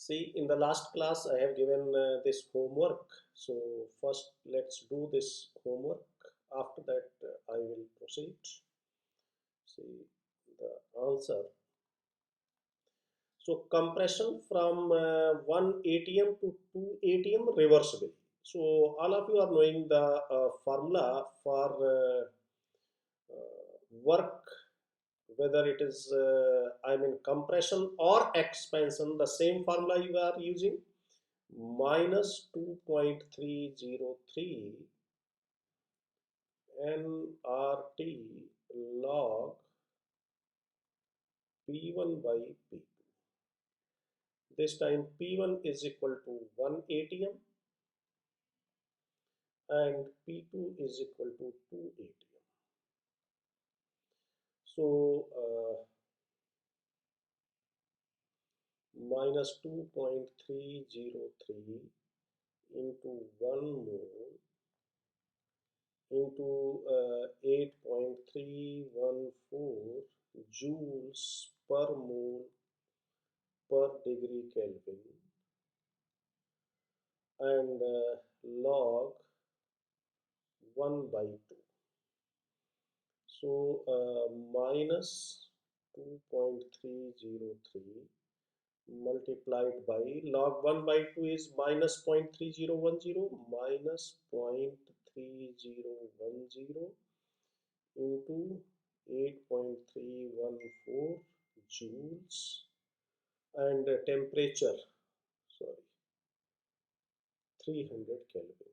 See, in the last class I have given this homework. So first let's do this homework. After that I will proceed. See the answer. So compression from one ATM to two ATM reversible. So all of you are knowing the formula for work, whether it is compression or expansion. The same formula you are using, minus 2.303 nRT log P1 by P2. This time P1 is equal to 1 ATM and P2 is equal to 2 ATM. So minus 2.303 into 1 mole into 8.314 joules per mole per degree Kelvin and log 1 by 2. So minus 2.303 multiplied by log 1 by 2 is minus 0.3010 minus 0.3010 into 8.314 joules and temperature, sorry, 300 Kelvin,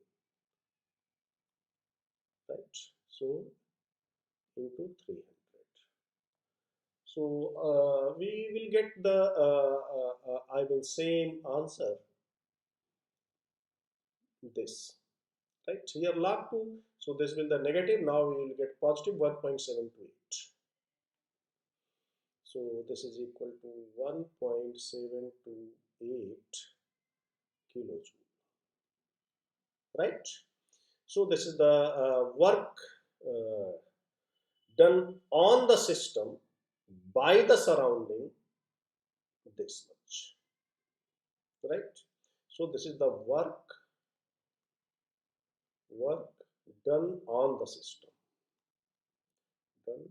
right? So into 300. So we will get the same answer, this, right? Here log 2, so this will the negative, now we will get positive 1.728. So this is equal to 1.728 kilojoule, right? So this is the work done on the system by the surrounding, this much, right? So this is the work done on the system, done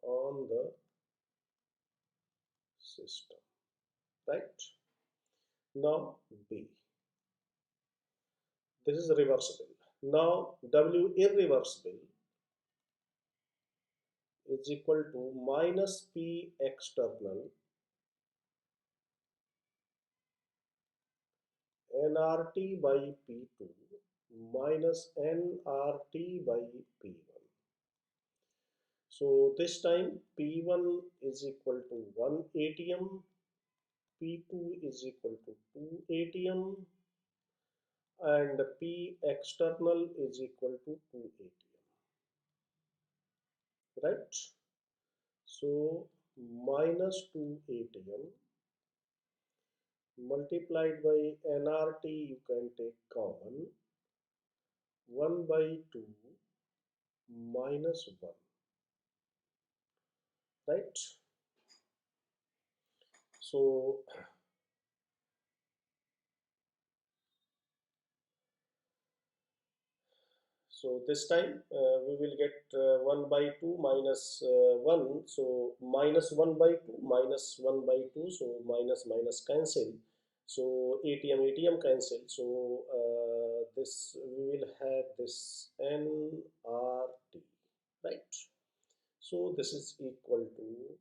on the system, right? Now B, this is reversible. Now W irreversible is equal to minus P external nRT by P2 minus nRT by P1. So this time P1 is equal to 1 ATM, P2 is equal to 2 ATM and P external is equal to 2 ATM, right? So minus 2 ATM multiplied by nRT, you can take common, 1 by 2 minus 1, right? So this time we will get 1 by 2 minus 1, so minus 1 by 2 minus 1 by 2, so minus minus cancel, so ATM cancel, so this we will have this nRT, right? So this is equal to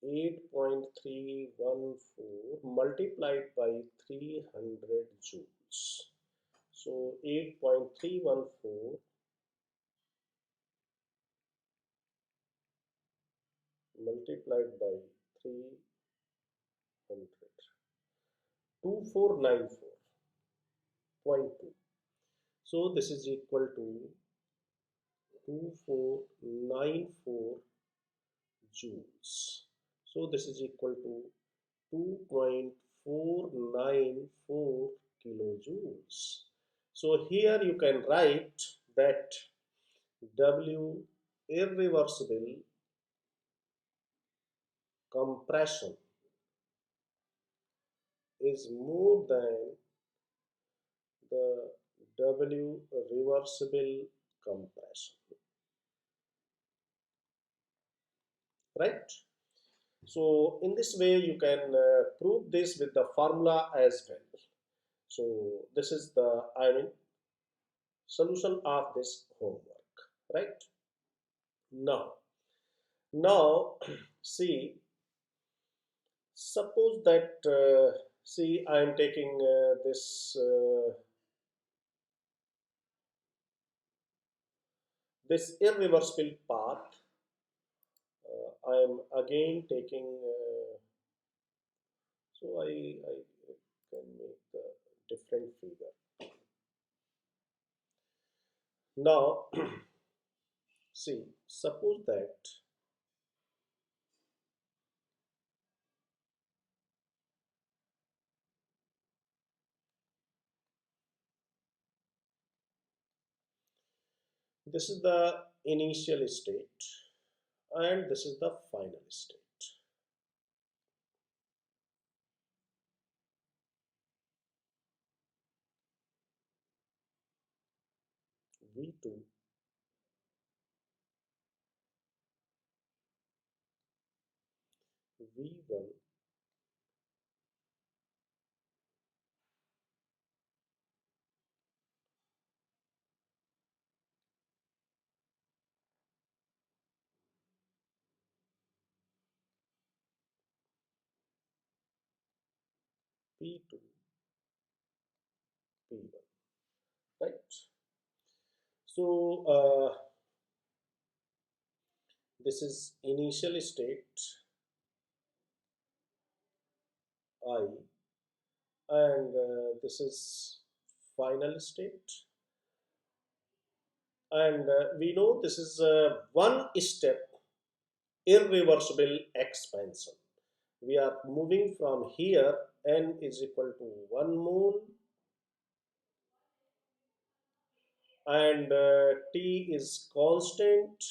8.314 multiplied by 300 joules. So 8.314 multiplied by 300, 2494.2. So this is equal to 2494 joules. So this is equal to 2.494 kilojoules. So here you can write that W irreversible compression is more than the W reversible compression, right? So in this way you can prove this with the formula as well. So this is the solution of this homework, right? Now see, suppose that see I am taking this irreversible path. I am again taking so I can make the different figure. Now see, suppose that this is the initial state and this is the final state. V2, V1, P2, P1, right? So this is initial state I and this is final state, and we know this is one step irreversible expansion. We are moving from here, n is equal to 1 mole and T is constant,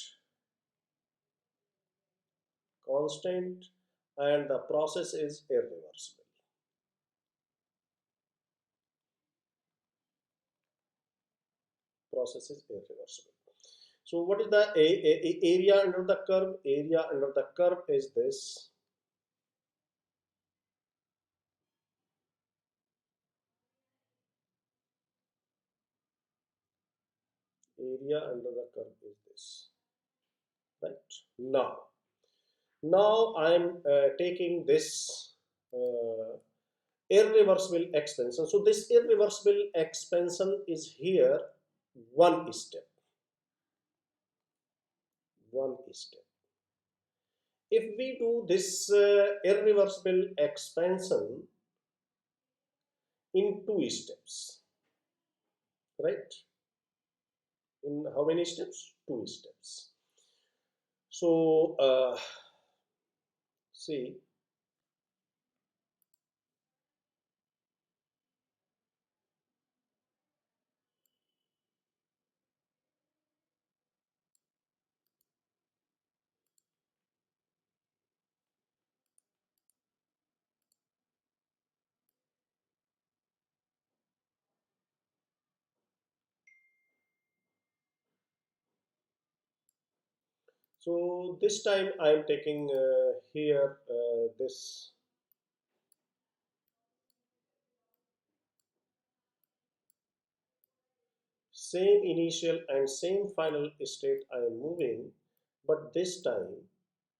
and the process is irreversible. Process is irreversible. So what is the area under the curve? Area under the curve is this. Area under the curve is this, right? Now I am taking this irreversible expansion. So this irreversible expansion is here one step. If we do this irreversible expansion in two steps, right? In how many steps? Two steps. So see, so this time I am taking here this same initial and same final state I am moving, but this time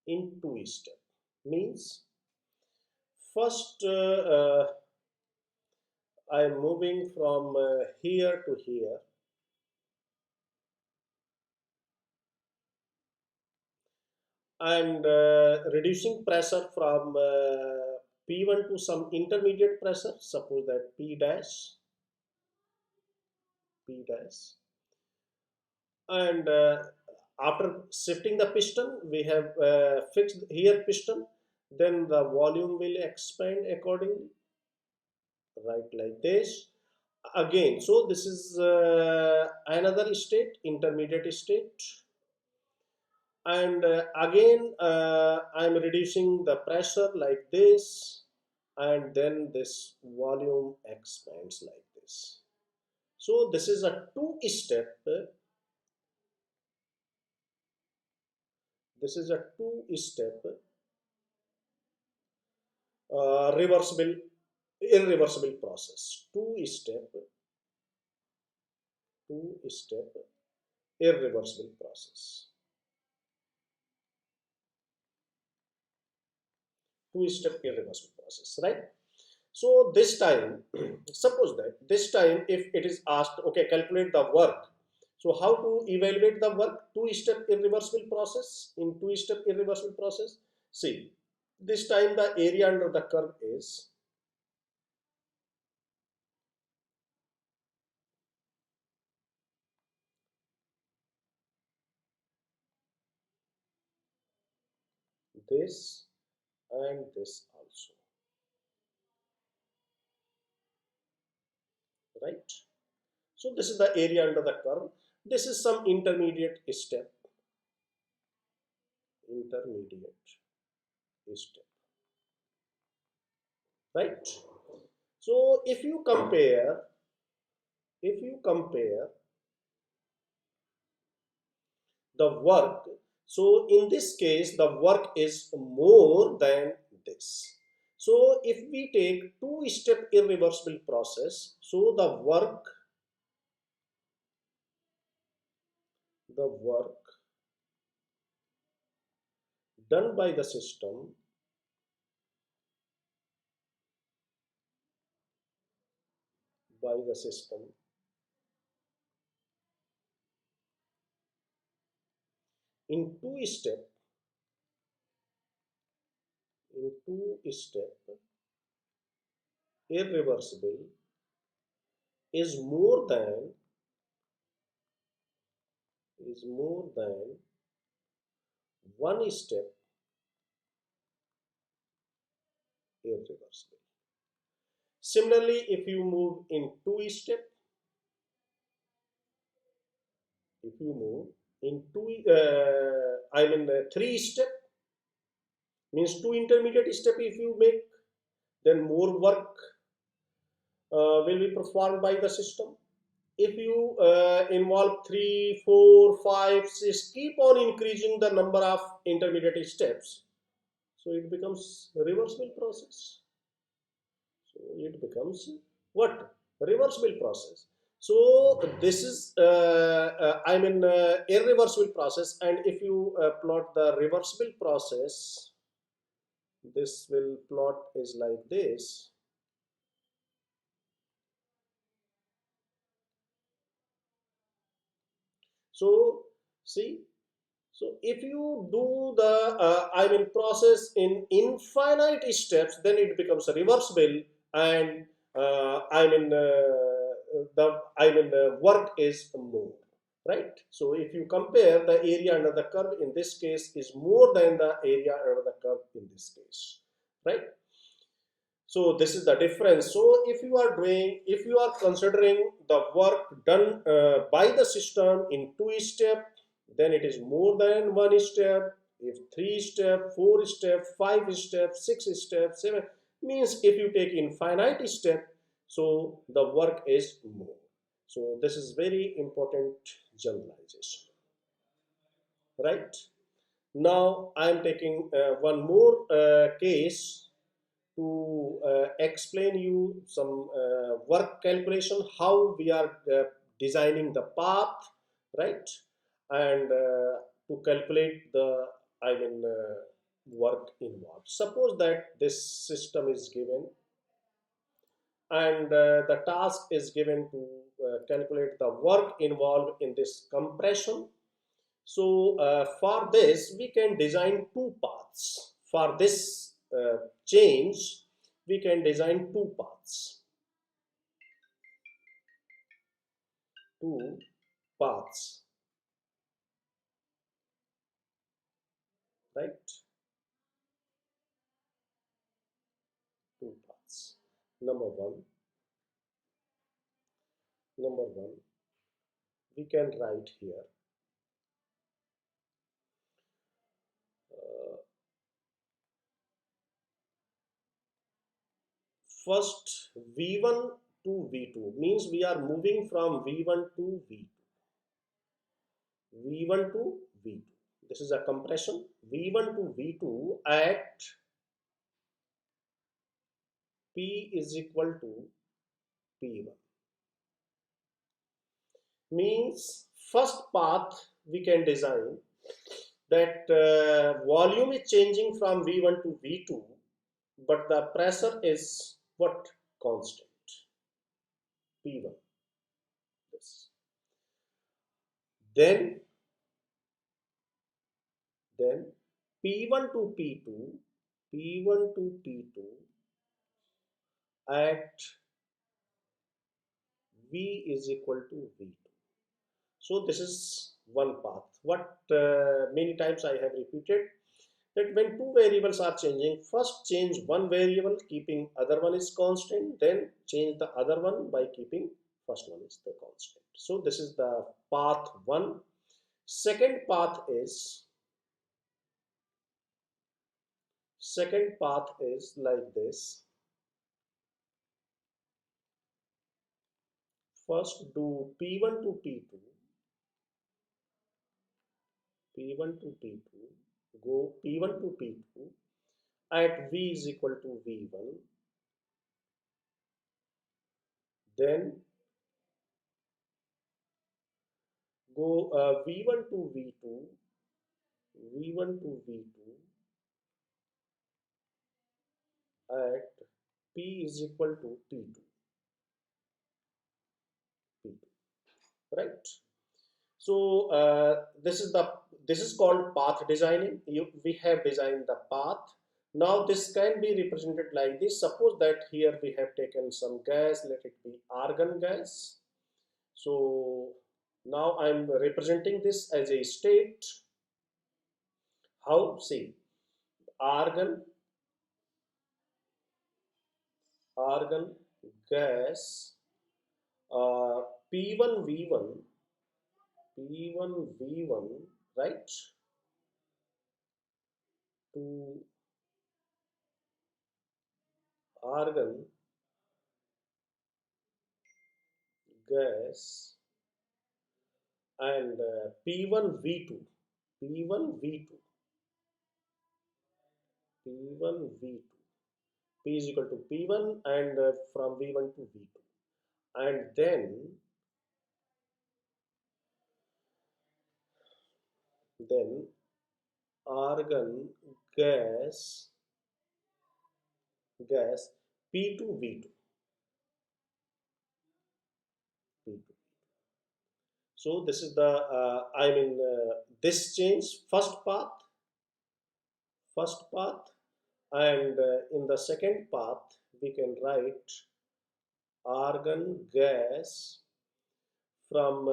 in two step. Means first I am moving from here to here, and reducing pressure from P1 to some intermediate pressure, suppose that P dash, and after shifting the piston, we have fixed here piston, then the volume will expand accordingly, right, like this. Again, so this is another state, intermediate state. and again I'm reducing the pressure like this, and then this volume expands like this. So this is a two-step, this is a two-step reversible, irreversible process. Two-step irreversible process. Two-step irreversible process, right? So this time, suppose that this time if it is asked, okay, calculate the work. So how to evaluate the work? Two-step irreversible process. In two-step irreversible process, see, this time the area under the curve is this and this also, right? So this is the area under the curve. This is some intermediate step, right? So if you compare the work, so in this case the work is more than this. So if we take two-step irreversible process, so the work done by the system in two-step irreversible is more than one step irreversible. Similarly, if you move in three-step, means two intermediate step if you make, then more work will be performed by the system. If you involve 3, 4, 5, 6, keep on increasing the number of intermediate steps, so it becomes a reversible process. So it becomes what? Reversible process. So this is irreversible process, and if you plot the reversible process, this will plot is like this. So see, so if you do the process in infinite steps, then it becomes reversible, and work is more, right? So if you compare, the area under the curve in this case is more than the area under the curve in this case, right? So this is the difference. So if you are considering the work done by the system in two-step, then it is more than one step. If three-step, four-step, five-step, six-step, seven, means if you take infinite step, so the work is more. So this is very important generalization, right? Now I am taking one more case to explain you some work calculation, how we are designing the path, right? And to calculate the work involved. Suppose that this system is given, and the task is given to calculate the work involved in this compression. So for this, we can design two paths. For this change, we can design two paths, right? Two paths. Number one, we can write here first V1 to V2 means we are moving from V1 to V2. V1 to V2. This is a compression. V1 to V2 at P is equal to P1. Means first path we can design that volume is changing from V1 to V2, but the pressure is what? Constant. P1. This. Then P1 to P2, P1 to P2 at V is equal to V2. So this is one path. What many times I have repeated, that when two variables are changing, first change one variable keeping other one is constant, then change the other one by keeping first one is the constant. So this is the path one. Second path is like this. First do P1 to P2, P1 to P2, go P1 to P2 at V is equal to V1, then go V1 to V2, V1 to V2 at P is equal to P2, P2, right? So this is called path designing. We have designed the path. Now this can be represented like this. Suppose that here we have taken some gas, let it be argon gas. So now I'm representing this as a state. How? See, argon gas, P1 V1, P1 V1, right, to argon gas and P1 V2, P1 V2, P1 V2, P is equal to P1 and from V1 to V2, and then argon gas P2 V2, P2. So this is the this change first path, and in the second path we can write argon gas from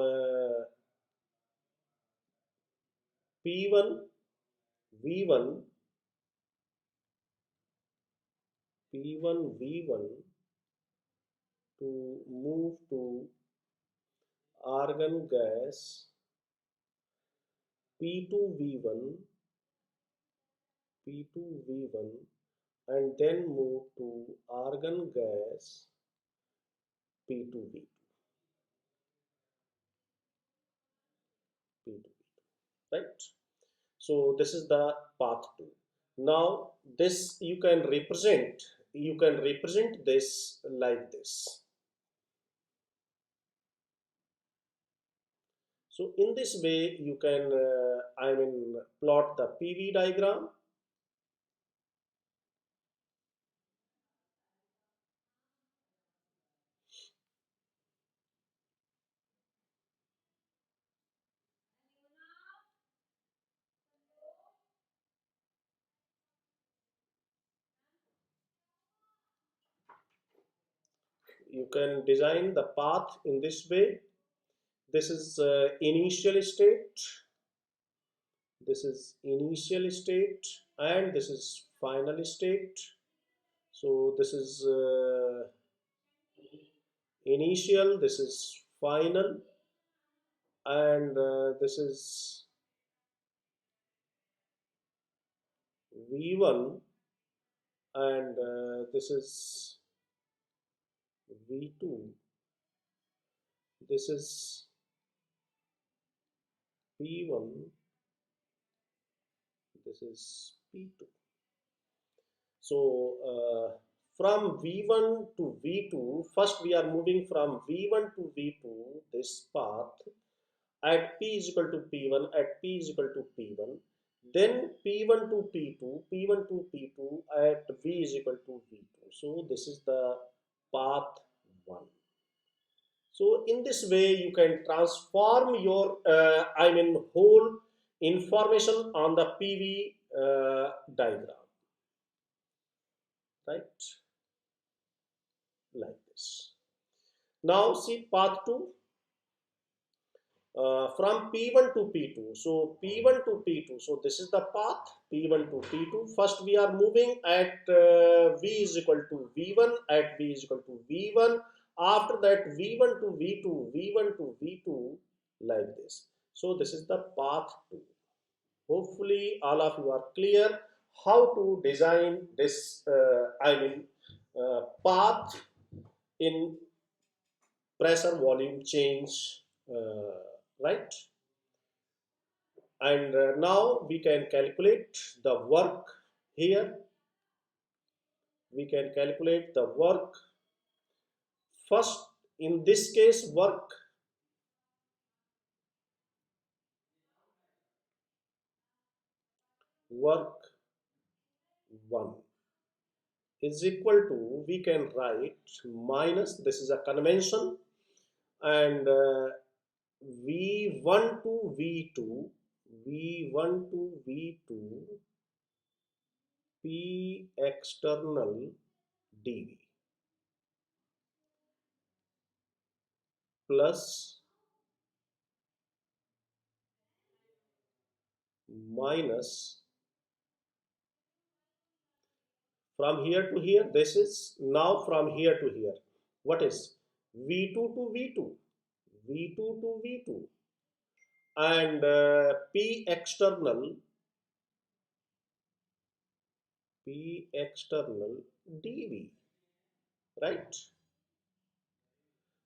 P1 V1, P1 V1 to move to argon gas P2 V1, P2 V1, and then move to argon gas P2 V2, P2 V2, right? So this is the path 2. Now this you can represent this like this. So in this way you can plot the PV diagram. You can design the path in this way. This is initial state, this is initial state, and this is final state. So this is initial, this is final, and this is V1, and this is V2, this is P1, this is P2. So from V1 to V2, first we are moving from V1 to V2, this path, at P is equal to P1, at P is equal to P1, then P1 to P2, P1 to P2 at V is equal to V2. So this is the path 1. So in this way you can transform your whole information on the PV diagram, right, like this. Now see path 2. From P1 to P2. So P1 to P2. So this is the path P1 to P2. First we are moving at V is equal to V1, at V is equal to V1. After that V1 to V2, V1 to V2, like this. So this is the path 2. Hopefully all of you are clear how to design this path in pressure volume change, right? And now we can calculate the work here. We can calculate the work. First, in this case, work work 1 is equal to, we can write minus, this is a convention, and V1 to V2, V1 to V2, P external dV plus minus, from here to here, this is now from here to here. What is V2 to V2, V2 to V2, and P external dV, right?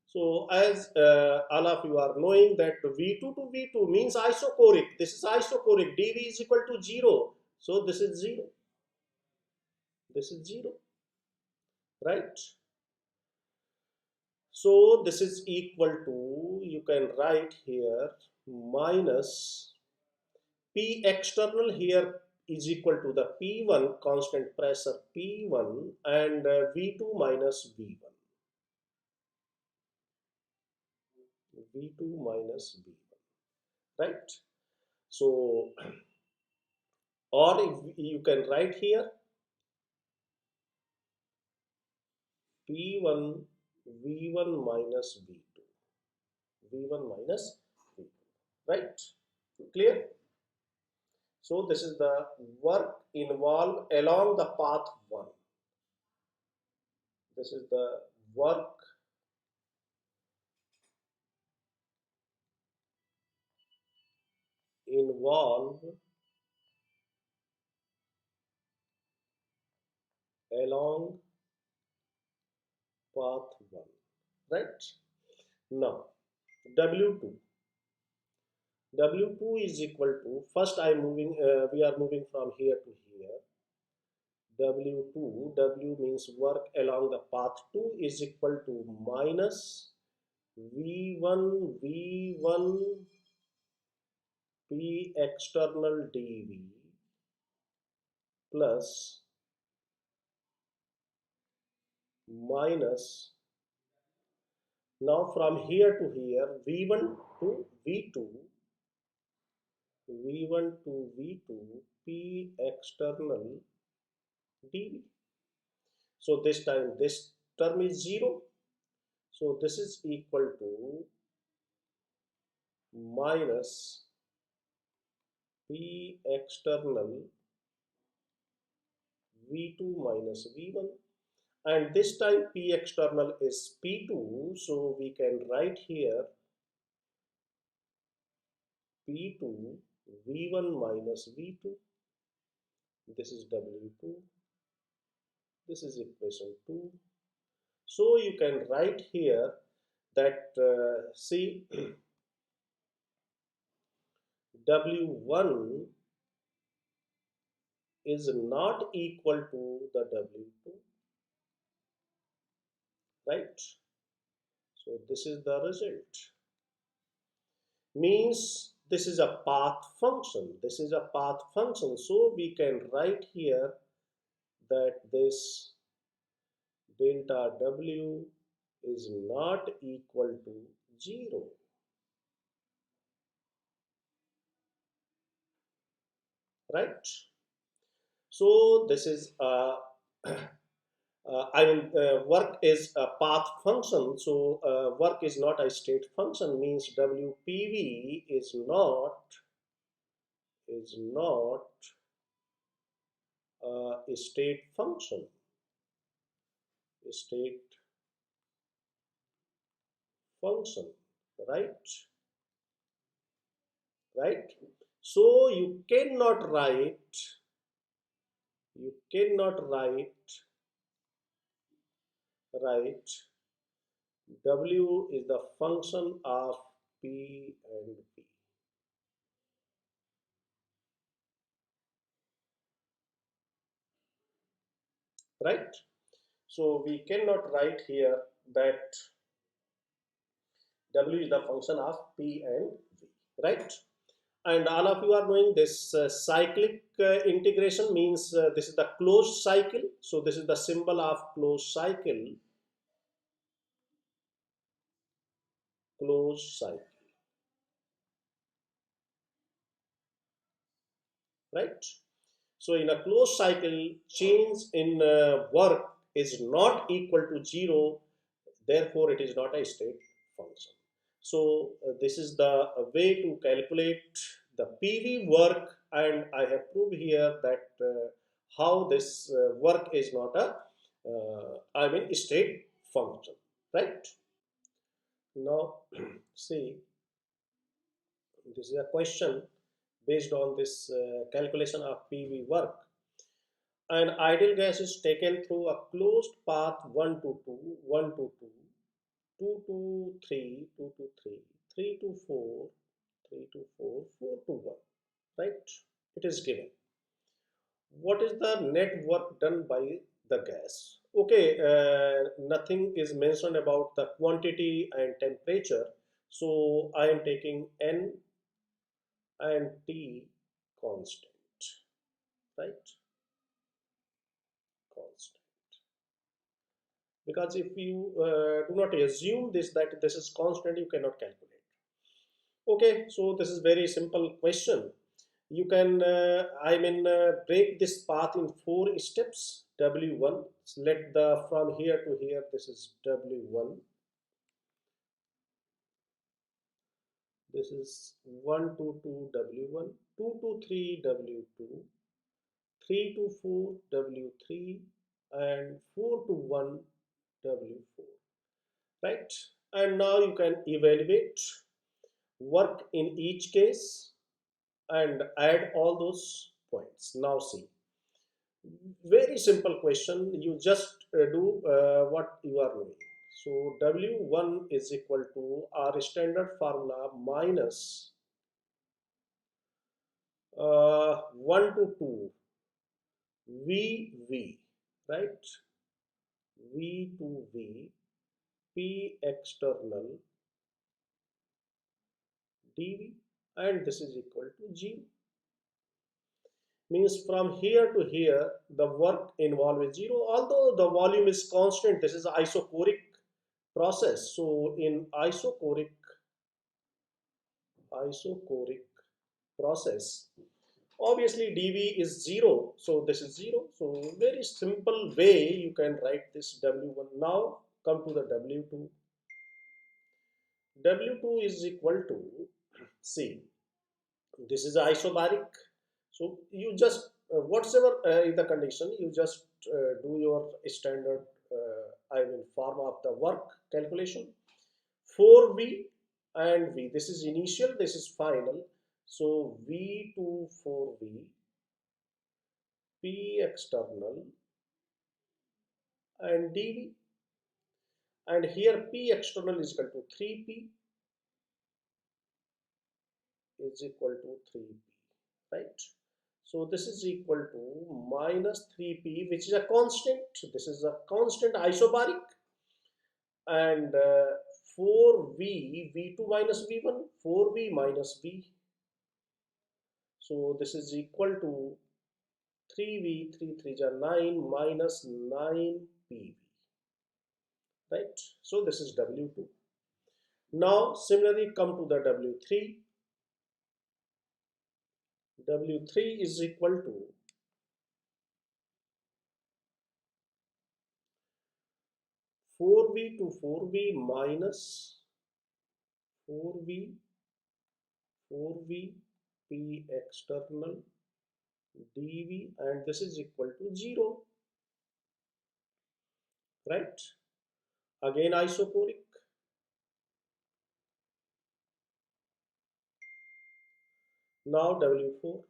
So as all of you are knowing that V2 to V2 means isochoric. This is isochoric. dV is equal to 0. So this is 0. This is 0, right? So this is equal to, you can write here, minus P external here is equal to the P1 constant pressure P1 and V2 minus V1. V2 minus V1, right? So, or if you can write here P1 V1 minus V2, V1 minus V2, right? Clear? So this is the work involved along the path 1. This is the work involved along path 1, right? Now W2 is equal to, first we are moving from here to here. W means work along the path 2 is equal to minus V1 P external dV plus minus, now from here to here, V1 to V2, P external dV. So this time this term is 0. So this is equal to minus P external V2 minus V1. And this time P external is P2. So we can write here P2 V1 minus V2. This is W2. This is equation 2. So you can write here that see W1 is not equal to the W2, right? So this is the result. Means this is a path function. This is a path function. So we can write here that this delta W is not equal to 0, right? So this is work is a path function. So work is not a state function. Means WPV is not a state function. A state function, right? Right. So you cannot write W is the function of P and P, right? So we cannot write here that W is the function of P and V, right? And all of you are knowing this cyclic integration means this is the closed cycle. So this is the symbol of closed cycle, right? So in a closed cycle, change in work is not equal to 0, therefore it is not a state function. So this is the way to calculate the PV work, and I have proved here that how this work is not a state function, right? Now see, this is a question based on this calculation of PV work. An ideal gas is taken through a closed path 1 to 2, 1 to 2, 2 to 3, 2 to 3, 3 to 4, 3 to 4, 4 to 1, right? It is given. What is the net work done by the gas? Okay, nothing is mentioned about the quantity and temperature. So I am taking N and T constant, right? Constant. Because if you do not assume this that this is constant, you cannot calculate. Okay, so this is very simple question. You can break this path in 4 steps. W1, let the from here to here, this is W1, this is 1 to 2 W1, 2 to 3 W2, 3 to 4 W3, and 4 to 1 W4, right? And now you can evaluate work in each case and add all those points. Now see, very simple question. You just do what you are doing. So W1 is equal to our standard formula minus 1 to 2 VV, right? V to V, P external dV, and this is equal to 0. Means from here to here the work involved is 0, although the volume is constant. This is isochoric process. So in isochoric process, obviously dV is 0, so this is 0. So very simple way you can write this W1. Now come to the W2. W2 is equal to, see, this is isobaric. So you just whatever is the condition, you just do your standard form of the work calculation. 4V and V, this is initial, this is final. So V to 4V, P external, and dV. and here P external is equal to 3P is equal to 3P, right? So this is equal to minus 3P, which is a constant. This is a constant isobaric, and 4V, V2 minus V1, 4V minus V. So this is equal to 3V, 3 3 are 9 minus 9PV, right? So this is W2. Now similarly come to the W3. W3 is equal to 4V to 4V minus 4V, 4V P external dV, and this is equal to 0, right? Again isochoric. Now W4.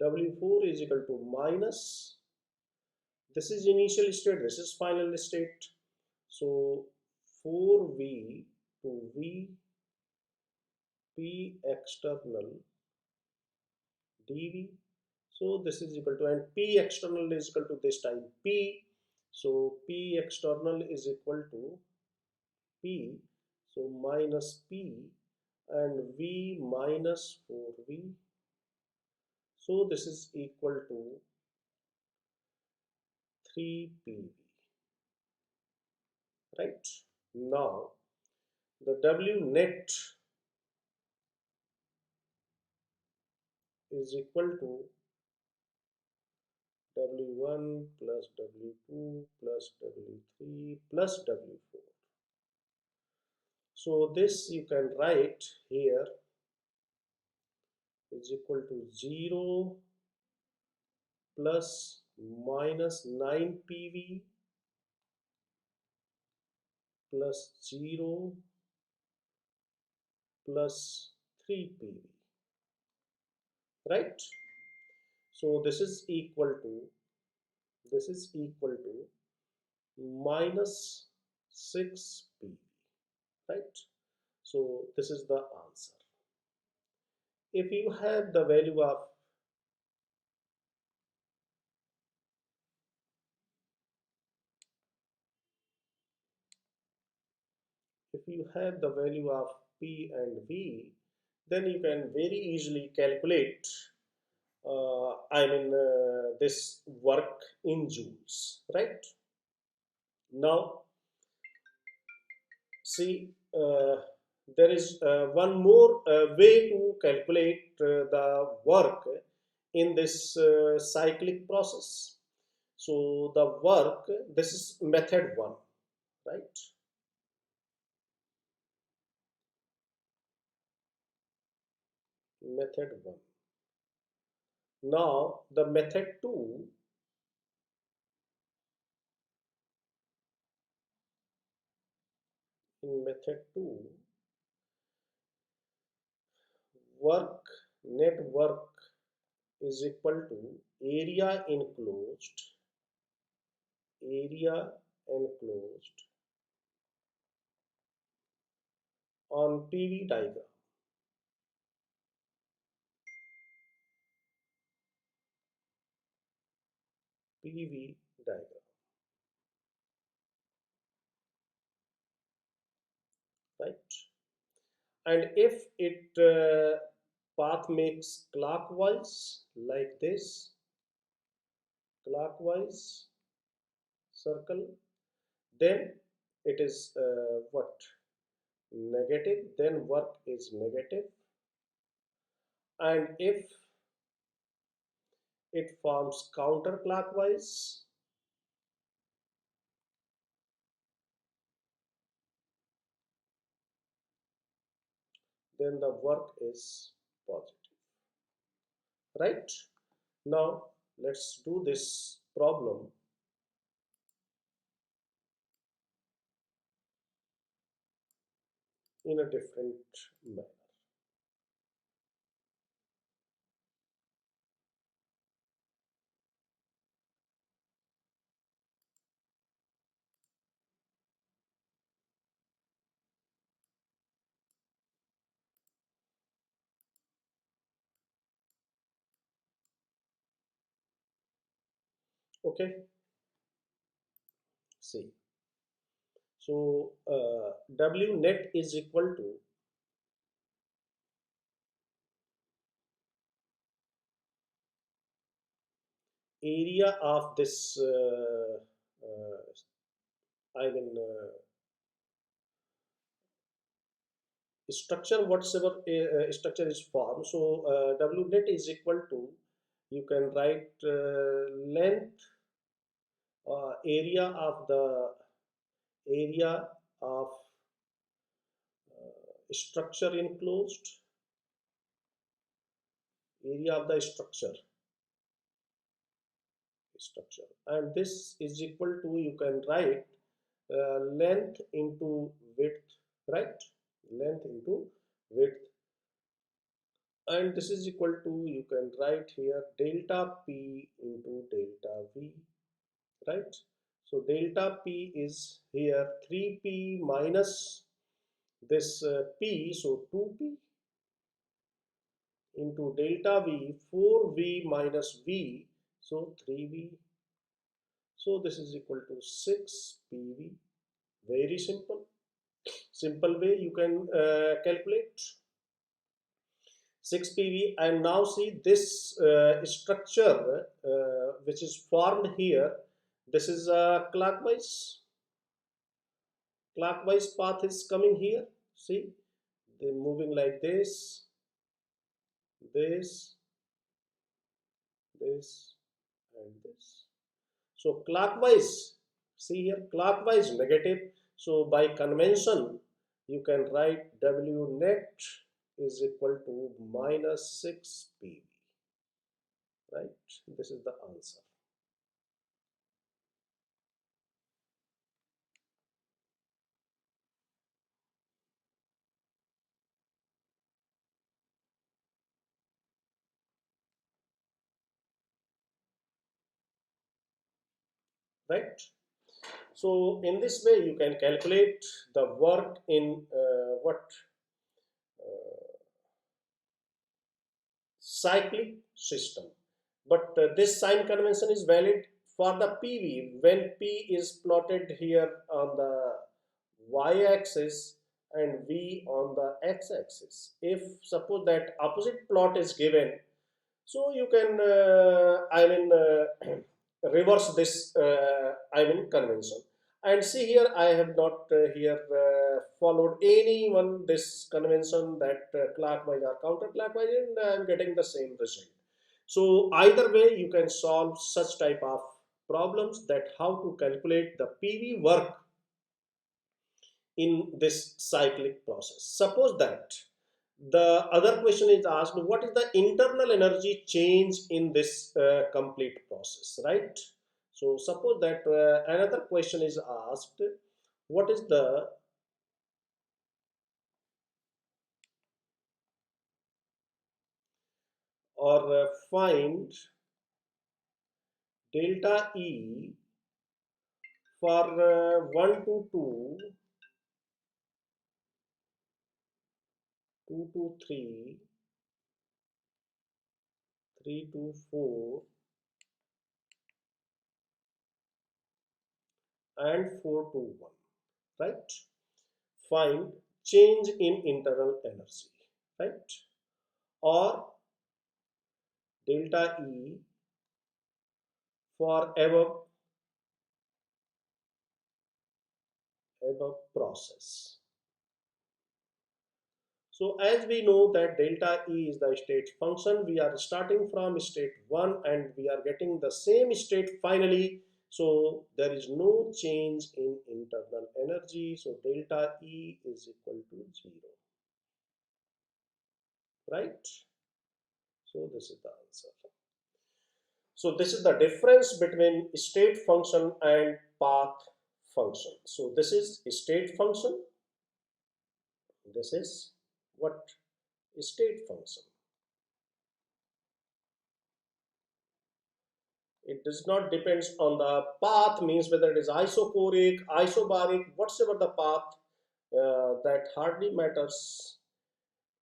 W4 is equal to minus, this is initial state, this is final state. So 4V to V P external dV. So this is equal to, and P external is equal to this time P. So P external is equal to P. So minus P and V minus 4V. So this is equal to 3PV, right? Now the W net is equal to W1 plus W2 plus W3 plus W4. So this you can write here is equal to 0 plus minus 9PV plus 0 plus 3PV, right? So this is equal to, this is equal to minus 6PV, right? So this is the answer. If you have the value of, if you have the value of P and V, then you can very easily calculate this work in joules, right? Now see, there is one more way to calculate the work in this cyclic process. So the work, this is method 1, right? Method 1. Now the method 2, in method 2, work, net work is equal to area enclosed, area enclosed on PV diagram. PV diagram, right? And if it path makes clockwise like this, clockwise circle, then it is what? Negative, then work is negative. And if it forms counterclockwise, then the work is positive, right? Now let's do this problem in a different manner. Okay, see. So W net is equal to area of this I mean structure, whatsoever structure is formed. So W net is equal to, you can write length, area of the area of structure enclosed, area of the structure, and this is equal to, you can write length into width, right? Length into width, and this is equal to, you can write here delta P into delta V, right? So delta P is here 3P minus this P, so 2P into delta V, 4V minus V, so 3V. So this is equal to 6PV. Very simple way you can calculate 6PV. And now see this structure which is formed here. This is a clockwise path is coming here. See, they're moving like this, and this. So clockwise, see here, clockwise negative. So by convention, you can write W net is equal to minus 6PV, right? This is the answer, right? So in this way, you can calculate the work in what cyclic system. But this sign convention is valid for the PV when P is plotted here on the y-axis and V on the x-axis. If suppose that opposite plot is given, so you can reverse this convention. And see here, I have not here followed any one this convention that clockwise or counterclockwise, and I am getting the same result. So either way you can solve such type of problems, that how to calculate the PV work in this cyclic process. Suppose that the other question is asked, what is the internal energy change in this complete process, right? So suppose that another question is asked, what is the find delta E for 1 to 2, 2 to 3, 3 to 4, and 4 to 1, right? Find change in internal energy, right? Or delta E for above process. So as we know that delta E is the state function, we are starting from state 1 and we are getting the same state finally. So there is no change in internal energy. So delta E is equal to 0, right? So this is the answer. So this is the difference between state function and path function. So this is state function. This is what? State function. It does not depends on the path, means whether it is isoporic, isobaric, whatsoever the path, that hardly matters.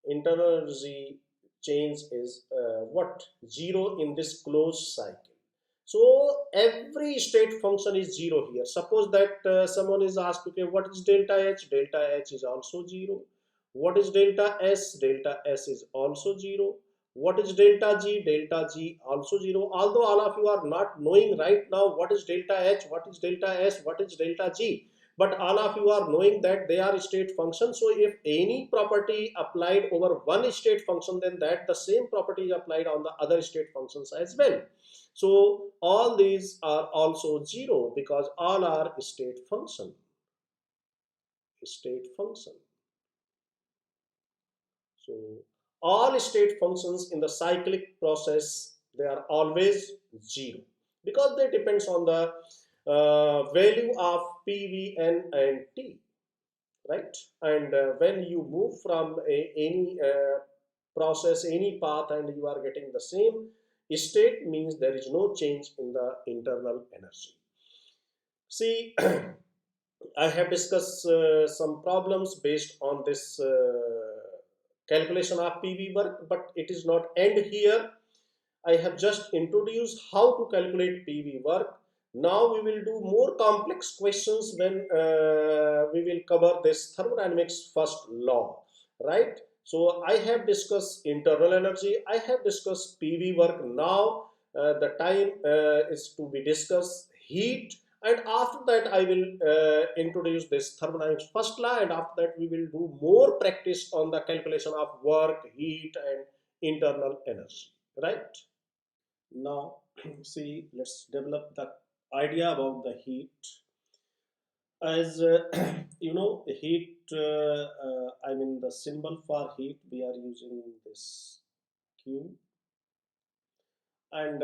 Internal energy change is what? 0 in this closed cycle. So every state function is zero here. Suppose that someone is asked, okay, what is delta H? Delta H is also zero. What is delta S? Delta S is also zero. What is delta G? Delta G also zero. Although all of you are not knowing right now what is delta H, what is delta S, what is delta G, but all of you are knowing that they are state functions. So if any property applied over one state function, then that the same property is applied on the other state functions as well. So all these are also zero because all are state function. State function. So all state functions in the cyclic process, they are always zero because they depends on the value of P, V, N and T, right? And when you move from any process, any path, and you are getting the same state, means there is no change in the internal energy. See, I have discussed some problems based on this calculation of PV work, but it is not end here. I have just introduced how to calculate PV work. Now we will do more complex questions when we will cover this thermodynamics first law, right? So I have discussed internal energy. I have discussed PV work. Now the time is to be discussed heat, and after that I will introduce this thermodynamics first law, and after that we will do more practice on the calculation of work, heat and internal energy, right? Now, see, let's develop the idea about the heat. As you know, heat, I mean, the symbol for heat, we are using this Q, and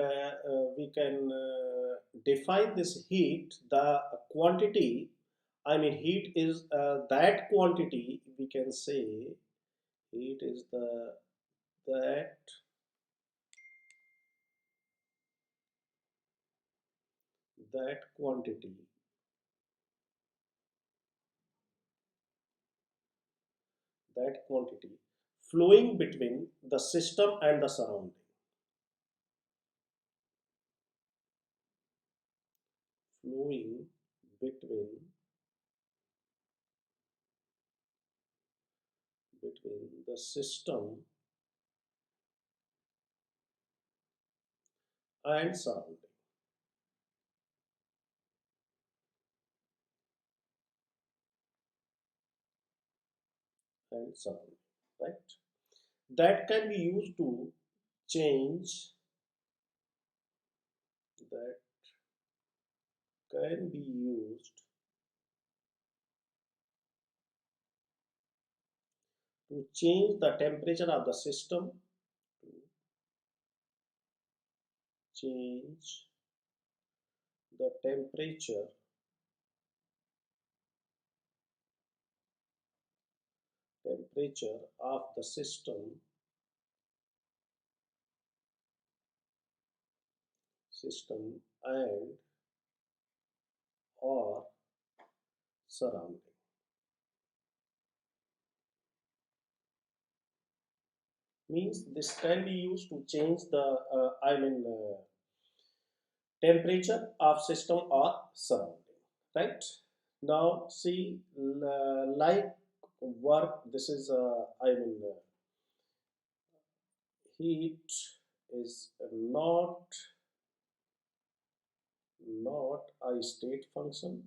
we can define this heat, the quantity. I mean, heat is that quantity, we can say, heat is that that quantity that quantity flowing between the system and the surrounding, flowing between the system and surrounding, right? That can be used to change, that can be used to change the temperature of the system, to change the temperature of the system and or surrounding. Means this can be used to change the temperature of system or surrounding, right? Now see, like work, this is heat is not a state function.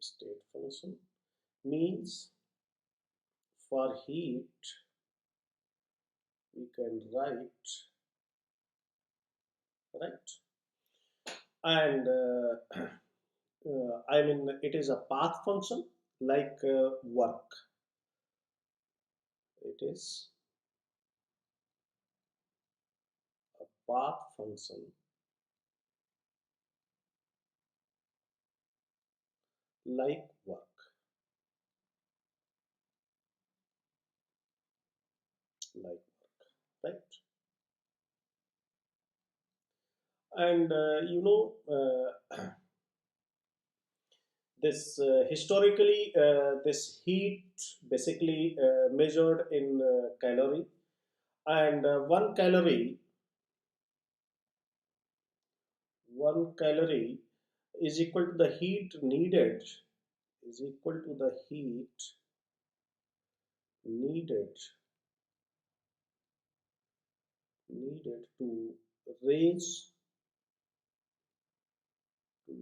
State function means for heat we can write, right? And I mean, it is a path function like work. It is a path function like work, like right? And this historically this heat basically measured in calorie, and 1 calorie is equal to the heat needed, is equal to the heat needed to raise to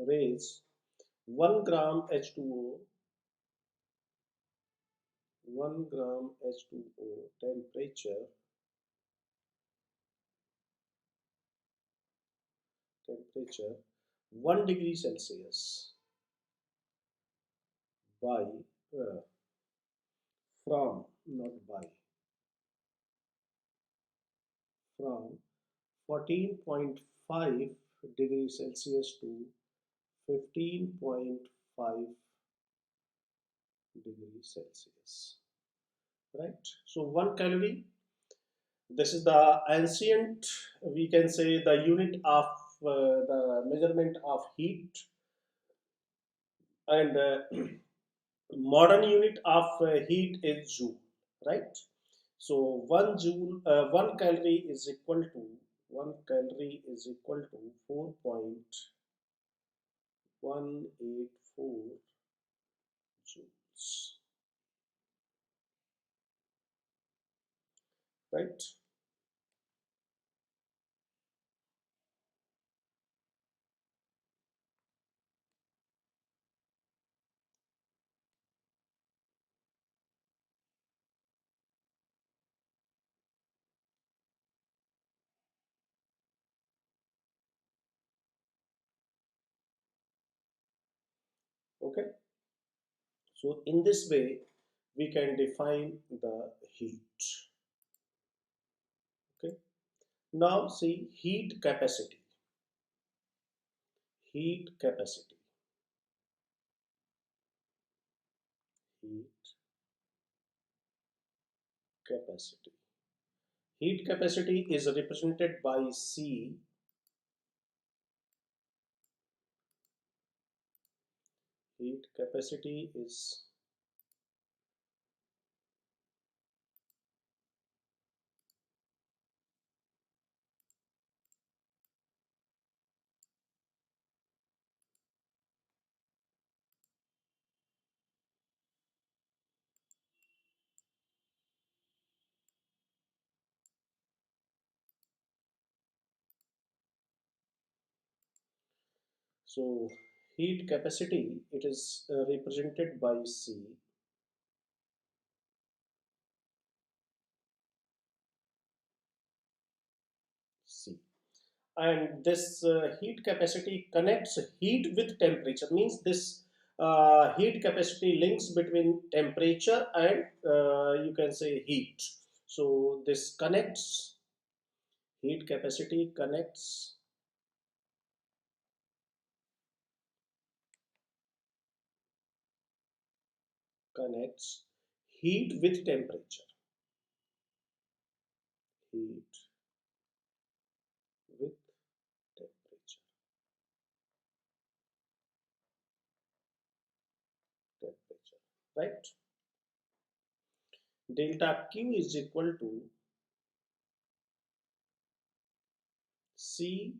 raise 1 gram H2O, 1 gram H2O temperature 1 degree Celsius by from not by from 14.5 degrees Celsius to 15.5 degrees Celsius, right? So 1 calorie, this is the ancient, we can say the unit of the measurement of heat, and modern unit of heat is joule, right? So 1 calorie is equal to 4.184 joules, right? Okay, so in this way we can define the heat. Okay, now see heat capacity heat capacity heat capacity is represented by C. Heat capacity is so heat capacity, it is represented by C, and this heat capacity connects heat with temperature, means this heat capacity links between temperature and you can say heat. So this connects, heat capacity connects heat with heat with temperature right? Delta Q is equal to C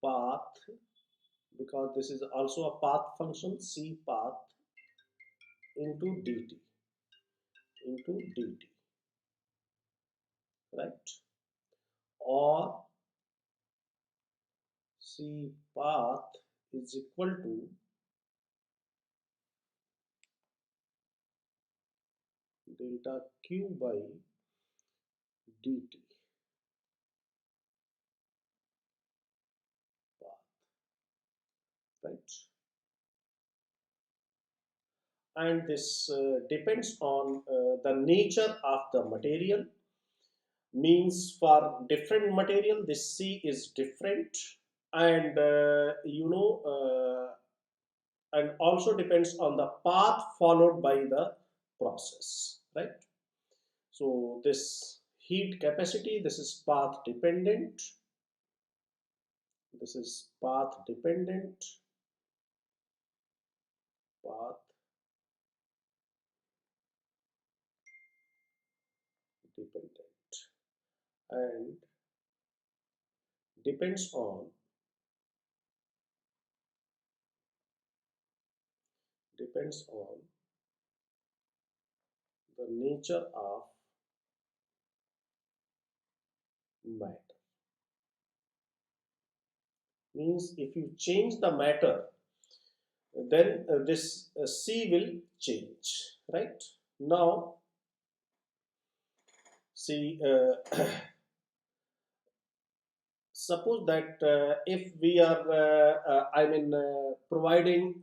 path, because this is also a path function, C path into dt, right? Or C path is equal to delta Q by dt path, right? And this depends on the nature of the material, means for different material this C is different, and and also depends on the path followed by the process, right? So this heat capacity, this is path dependent, This is path dependent, path dependent, and depends on depends on the nature of matter. Means if you change the matter, then this C will change, right? Now, see, suppose that if we are, providing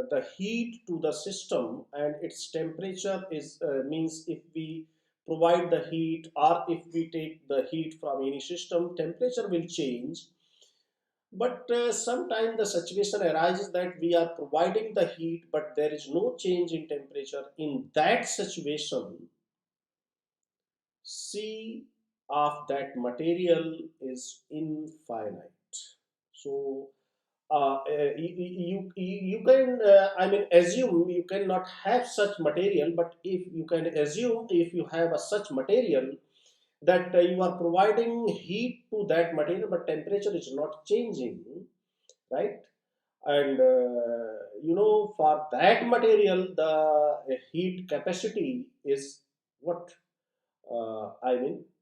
the heat to the system and its temperature is, means if we provide the heat or if we take the heat from any system, temperature will change. But sometimes the situation arises that we are providing the heat, but there is no change in temperature. In that situation, C of that material is infinite. So you can, assume you cannot have such material, but if you can assume, if you have a such material that you are providing heat to that material, but temperature is not changing, right? And for that material, the heat capacity is what,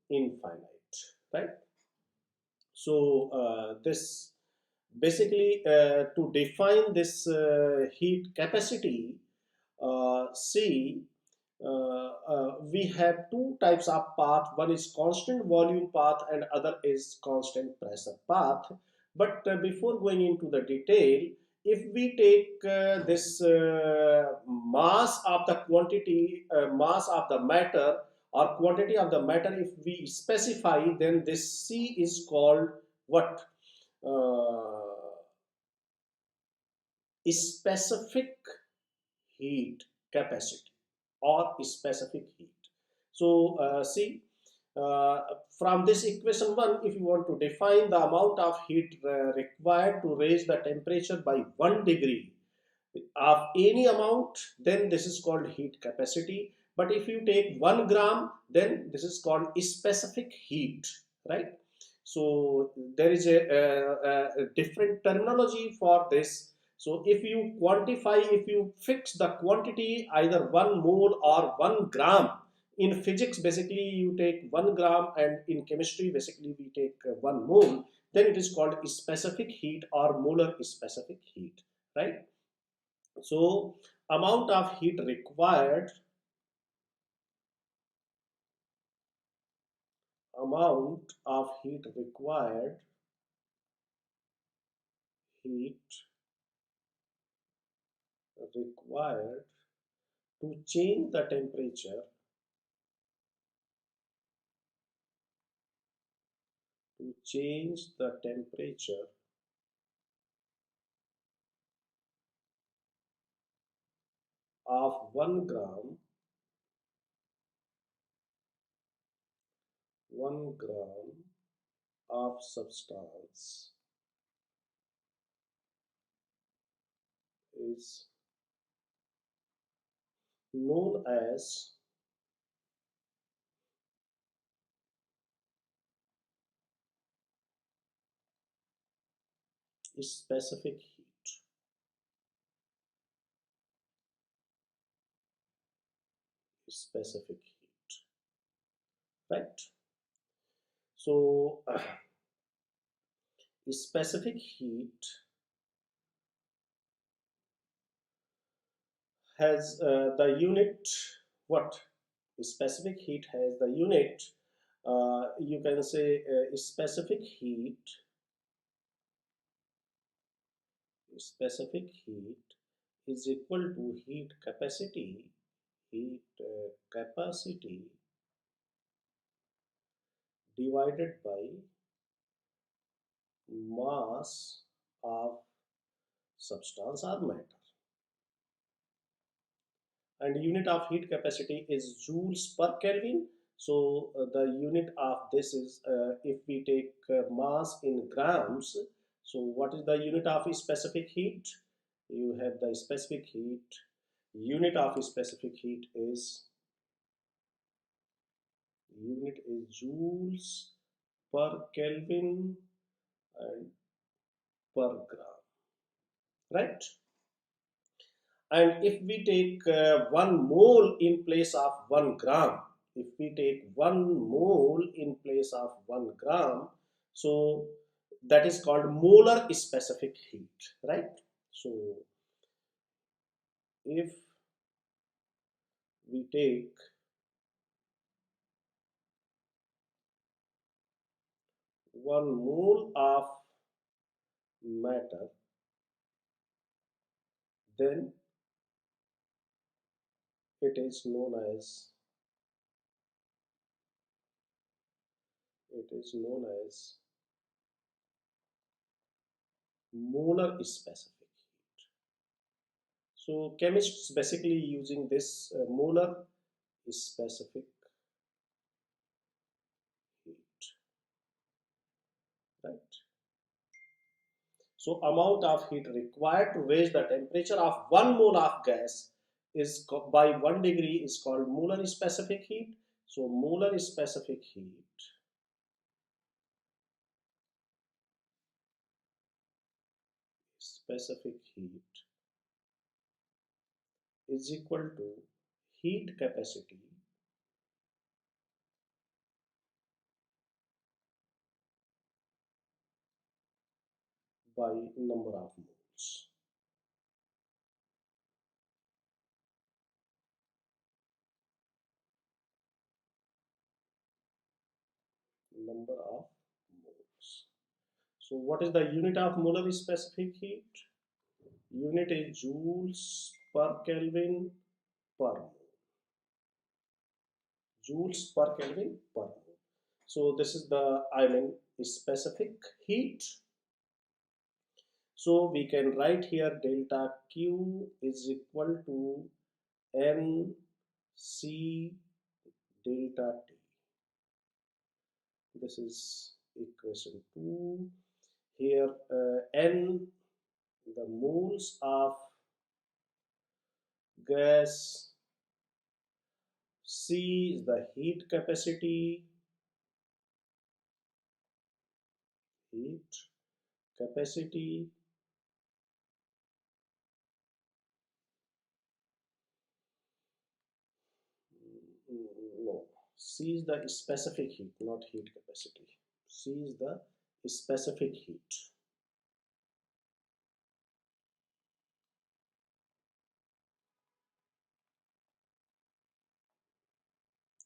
infinite, right? So this basically, to define this heat capacity, see, we have two types of path. One is constant volume path and other is constant pressure path. But before going into the detail, if we take this mass of the quantity, mass of the matter or quantity of the matter, if we specify, then this C is called what? Specific heat capacity or specific heat. So see, uh, from this equation 1, if you want to define the amount of heat required to raise the temperature by 1 degree of any amount, then this is called heat capacity. But if you take 1 gram, then this is called specific heat, right? So there is a different terminology for this. So if you quantify, if you fix the quantity either 1 mole or 1 gram, in physics basically you take 1 gram, and in chemistry basically we take 1 mole, then it is called specific heat or molar specific heat, right? So amount of heat required, amount of heat required, heat required to change the temperature, to change the temperature of 1 gram, 1 gram of substance is known as specific heat, specific heat, right? So specific heat has the unit, what? Specific heat has the unit, you can say specific heat is equal to heat capacity divided by mass of substance or matter, and unit of heat capacity is joules per Kelvin. So the unit of this is, if we take mass in grams, So what is the unit of specific heat? You have the specific heat. Unit of specific heat is joules per Kelvin and per gram, right? And if we take 1 mole in place of 1 gram, if we take 1 mole in place of 1 gram, so that is called molar specific heat, right? So if we take 1 mole of matter, then it is known as molar specific heat. So chemists basically using this molar specific heat, right? So amount of heat required to raise the temperature of 1 mole of gas is by 1 degree is called molar specific heat. So molar specific heat is equal to heat capacity by number of moles. Number of moles. So what is the unit of molar specific heat? Unit is joules per Kelvin per mole. Joules per Kelvin per mole. So this is the specific heat. So we can write here delta Q is equal to N C delta T. This is equation 2. Here N the moles of gas, C is the heat capacity, heat capacity, no, C is the specific heat, not heat capacity. C is the specific heat.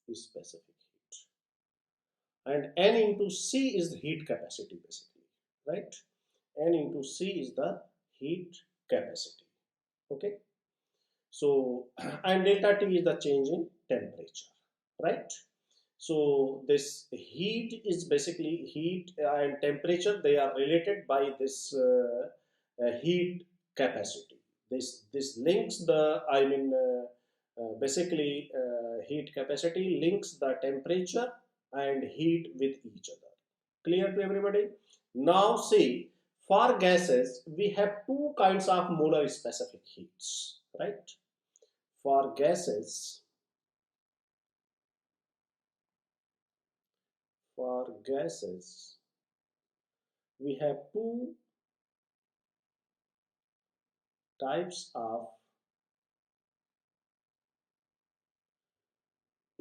Specific heat. And N into C is the heat capacity basically, right? N into C is the heat capacity. Okay. So, and delta T is the change in temperature, right? So this heat is basically heat and temperature. They are related by this heat capacity. This links the basically heat capacity links the temperature and heat with each other. Clear to everybody? Now see, for gases we have two kinds of molar specific heats, right? For gases, we have two types of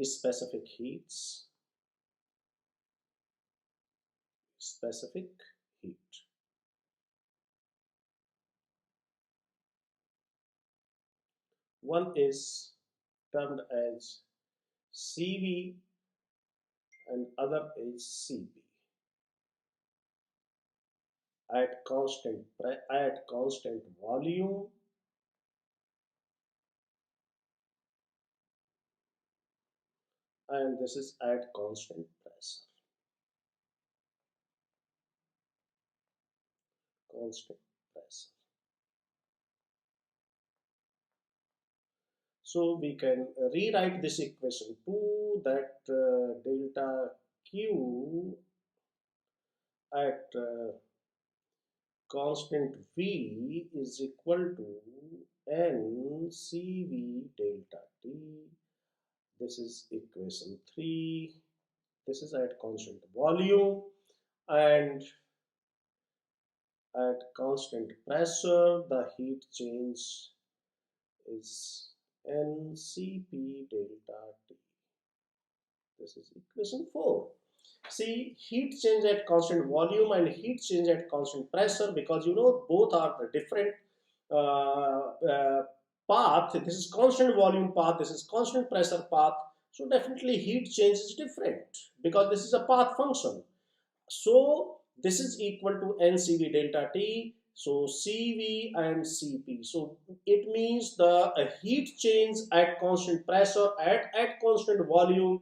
specific heats. Specific heat. One is termed as CV and other is CB. At constant volume and this is at constant pressure. Constant pressure. So we can rewrite this equation 2 that delta Q at constant V is equal to NCV delta T. This is equation 3. This is at constant volume, and at constant pressure the heat change is NCP delta T. This is equation 4. See, heat change at constant volume and heat change at constant pressure, because you know both are the different path. This is constant volume path, this is constant pressure path. So definitely heat change is different because this is a path function. So this is equal to NCV delta T. So CV and CP. So it means the heat change at constant pressure at constant volume,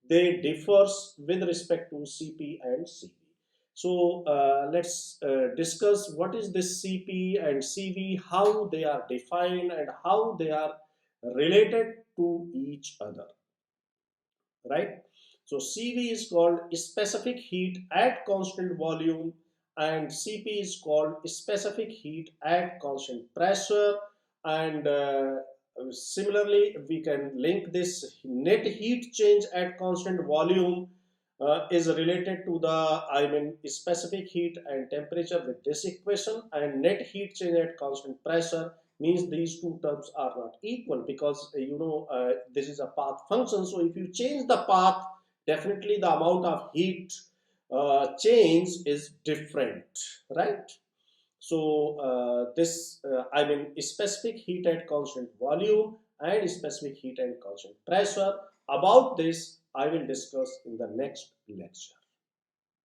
they differs with respect to CP and CV. So let's discuss what is this CP and CV, how they are defined and how they are related to each other, right? So CV is called specific heat at constant volume, and CP is called specific heat at constant pressure. And similarly, we can link this net heat change at constant volume is related to the, specific heat and temperature with this equation, and net heat change at constant pressure means these two terms are not equal, because this is a path function. So if you change the path, definitely the amount of heat change is different, right? So this specific heat at constant volume and specific heat at constant pressure, about this I will discuss in the next lecture.